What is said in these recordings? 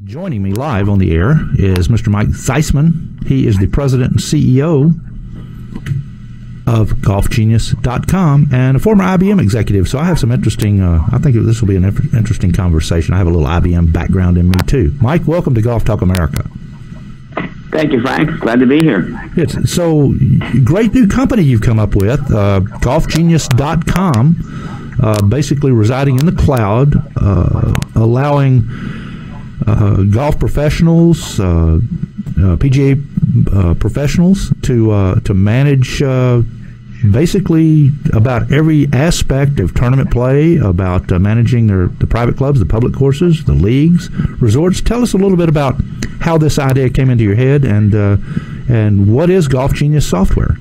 Joining me live on the air is Mr. Mike Zisman. He is the president and CEO of golfgenius.com and a former IBM executive. So I have some interesting, I think this will be an interesting conversation. I have a little IBM background in me too. Mike, welcome to Golf Talk America. Thank you, Frank. Glad to be here. So great new company you've come up with, golfgenius.com, basically residing in the cloud, allowing golf professionals, PGA professionals to manage basically about every aspect of tournament play, about managing the private clubs, the public courses, the leagues, resorts. Tell us a little bit about how this idea came into your head and what is Golf Genius software?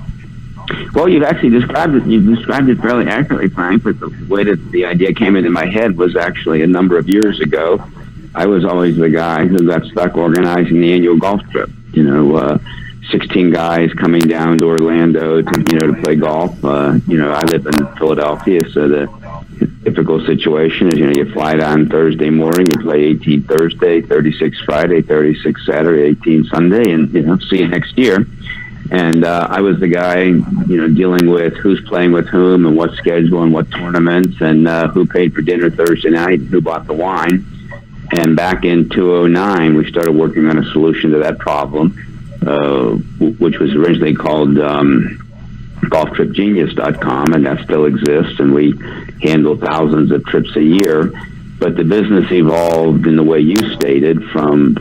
Well, you've actually described it. You've described it fairly accurately, Frank. But the way that the idea came into my head was actually a number of years ago. I was always the guy who got stuck organizing the annual golf trip. 16 guys coming down to Orlando to play golf. I live in Philadelphia, so the typical situation is, you fly down Thursday morning, you play 18 Thursday, 36 Friday, 36 Saturday, 18 Sunday, and, see you next year. And I was the guy, dealing with who's playing with whom and what schedule and what tournaments and who paid for dinner Thursday night and who bought the wine. And back in 2009, we started working on a solution to that problem, which was originally called golftripgenius.com, and that still exists, and we handle thousands of trips a year. But the business evolved in the way you stated, from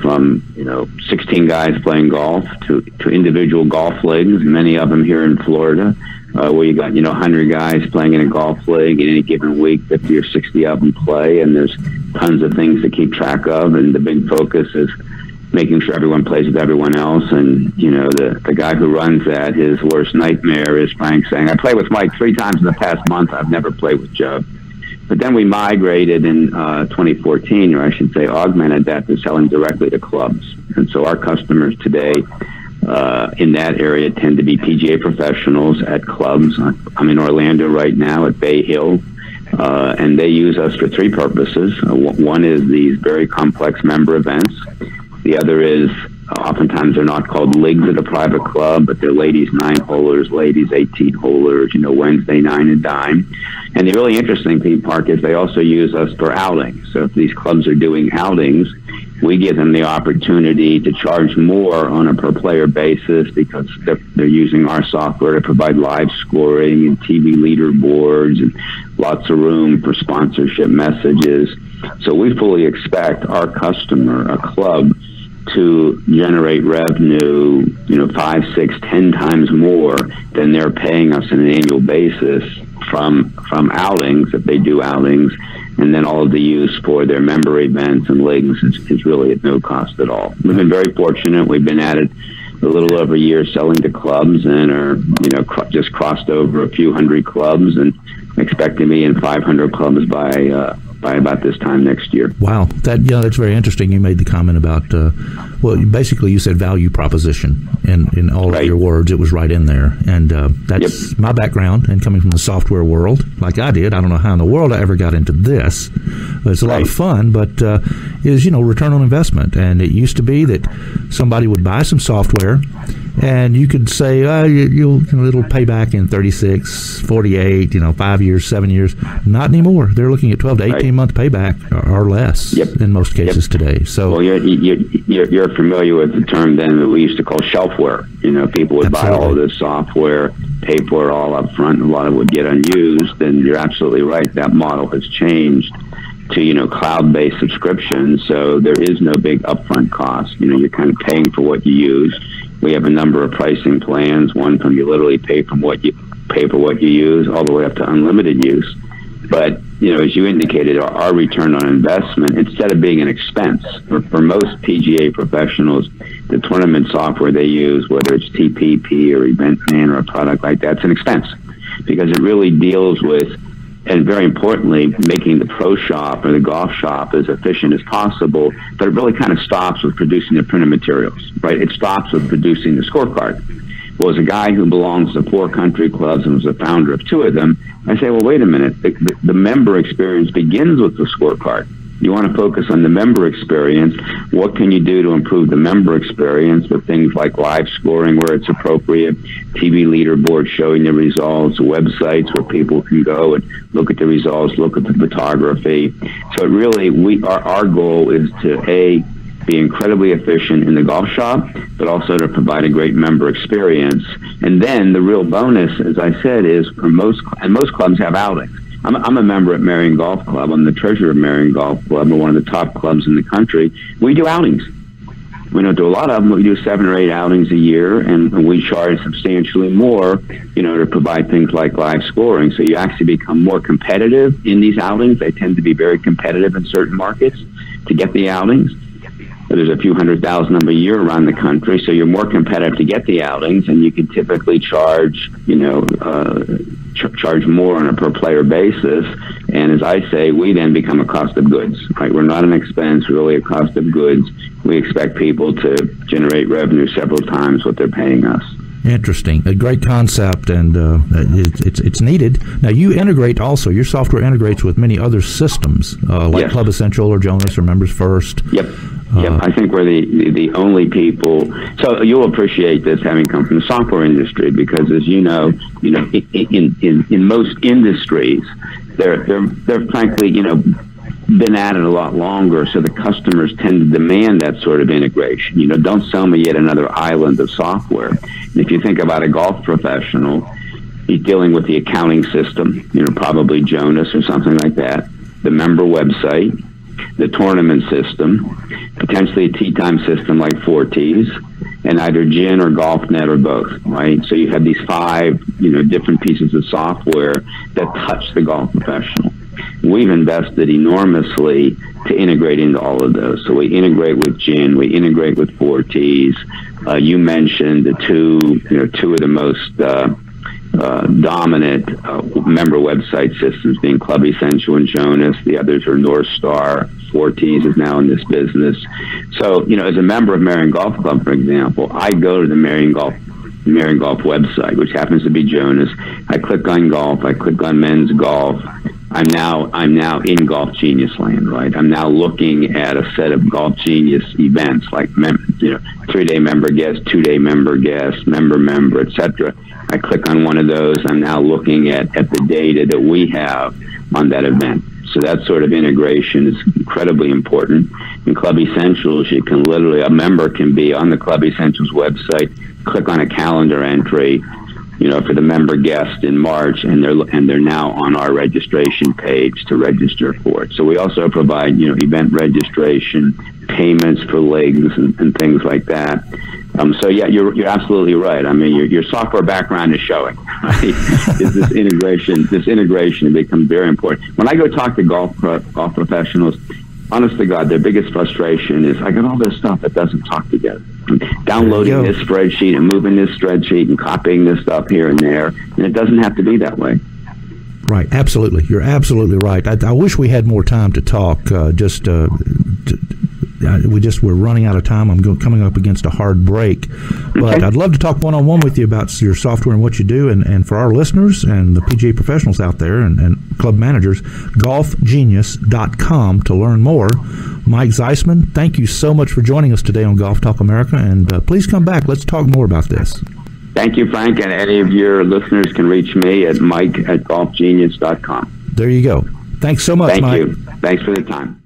16 guys playing golf to individual golf leagues, many of them here in Florida, where you got 100 guys playing in a golf league in any given week, 50 or 60 of them play, and there's tons of things to keep track of, and the big focus is making sure everyone plays with everyone else. And the guy who runs that, his worst nightmare is Frank saying, I played with Mike 3 times in the past month, I've never played with Joe. But then we migrated in 2014, or I should say augmented that, to selling directly to clubs. And so our customers today in that area tend to be PGA professionals at clubs. I'm in Orlando right now at Bay Hill, and they use us for 3 purposes. One is these very complex member events. The other is oftentimes they're not called leagues at a private club, but they're ladies 9-holers, ladies 18-holers, Wednesday 9 and dime. And the really interesting part is they also use us for outings. So if these clubs are doing outings, we give them the opportunity to charge more on a per-player basis because they're using our software to provide live scoring and TV leaderboards and lots of room for sponsorship messages. So we fully expect our customer, a club, to generate revenue, 5, 6, 10 times more than they're paying us on an annual basis from outings, if they do outings, and then all of the use for their member events and leagues is really at no cost at all. We've been very fortunate. We've been at it a little over a year selling to clubs and are, just crossed over a few hundred clubs and expect to be in 500 clubs by about this time next year. Wow, that's very interesting. You made the comment about, basically you said value proposition in all of your words. It was right in there, and that's my background. And coming from the software world, like I did, I don't know how in the world I ever got into this. It's a lot of fun, but is return on investment. And it used to be that somebody would buy some software, and you could say, it'll pay back in 36, 48, 5 years, 7 years. Not anymore. They're looking at 12 to 18-month payback or less in most cases today. So, well, you're familiar with the term then that we used to call shelfware. People would buy all of this software, pay for it all up front, and a lot of it would get unused. And you're absolutely right. That model has changed to, cloud-based subscriptions. So there is no big upfront cost. You're kind of paying for what you use. We have a number of pricing plans, one from you literally pay for what you use all the way up to unlimited use. But, as you indicated, our return on investment, instead of being an expense, for most PGA professionals, the tournament software they use, whether it's TPP or Event Plan or a product like that, it's an expense because it really deals with, and very importantly, making the pro shop or the golf shop as efficient as possible, but it really kind of stops with producing the printed materials, right? It stops with producing the scorecard. Well, as a guy who belongs to 4 country clubs and was the founder of 2 of them, I say, well, wait a minute. The member experience begins with the scorecard. You want to focus on the member experience. What can you do to improve the member experience with things like live scoring where it's appropriate, TV leaderboards showing the results, websites where people can go and look at the results, look at the photography. So it really, our goal is to, be incredibly efficient in the golf shop, but also to provide a great member experience. And then the real bonus, as I said, is most clubs have outings. I'm a member at Marion Golf Club. I'm the treasurer of Marion Golf Club. We're one of the top clubs in the country. We do outings. We don't do a lot of them, but we do 7 or 8 outings a year, and we charge substantially more, to provide things like live scoring. So you actually become more competitive in these outings. They tend to be very competitive in certain markets to get the outings. There's a few 100,000 of them a year around the country, so you're more competitive to get the outings, and you can typically charge, charge more on a per player basis. And as I say, we then become a cost of goods, right? We're not an expense, we're really a cost of goods. We expect people to generate revenue several times what they're paying us. Interesting. A great concept, and it's needed. Now, you integrate also, your software integrates with many other systems, like Yes. Club Essential or Jonas or Members First. Yep. I think we're the only people. So you'll appreciate this having come from the software industry, because as you know, in most industries, they're frankly, been at it a lot longer, so the customers tend to demand that sort of integration. Don't sell me yet another island of software. And if you think about a golf professional, he's dealing with the accounting system, probably Jonas or something like that, the member website, the tournament system, potentially a tee time system like 4Ts, and either GIN or GolfNet or both, right? So you have these 5, different pieces of software that touch the golf professional. We've invested enormously to integrate into all of those. So we integrate with GIN, we integrate with 4Ts. You mentioned the two of the most dominant member website systems, being Club Essential and Jonas. The others are North Star. 4Ts is now in this business. So, as a member of Marion Golf Club, for example, I go to the Marion Golf website, which happens to be Jonas. I click on golf. I click on men's golf. I'm now in Golf Genius land, right? I'm now looking at a set of Golf Genius events like 3-day member guest, 2-day member guest, member, etc. I click on one of those. I'm now looking at the data that we have on that event. So that sort of integration is incredibly important. In Club Essentials, a member can be on the Club Essentials website, click on a calendar entry, for the member guest in March, and they're now on our registration page to register for it. So we also provide, event registration, payments for legs and things like that. So yeah, you're absolutely right. I mean, your software background is showing. Right? This integration becomes very important. When I go talk to golf professionals, honest to God, their biggest frustration is I got all this stuff that doesn't talk together. I'm downloading this spreadsheet and moving this spreadsheet and copying this stuff here and there, and it doesn't have to be that way. Right, absolutely. You're absolutely right. I wish we had more time to talk. We're running out of time. I'm coming up against a hard break. But Okay. I'd love to talk one-on-one with you about your software and what you do. And for our listeners and the PGA professionals out there and club managers, golfgenius.com to learn more. Mike Zisman, thank you so much for joining us today on Golf Talk America. And please come back. Let's talk more about this. Thank you, Frank. And any of your listeners can reach me at mike@golfgenius.com. There you go. Thanks so much, Mike. Thank you. Thanks for the time.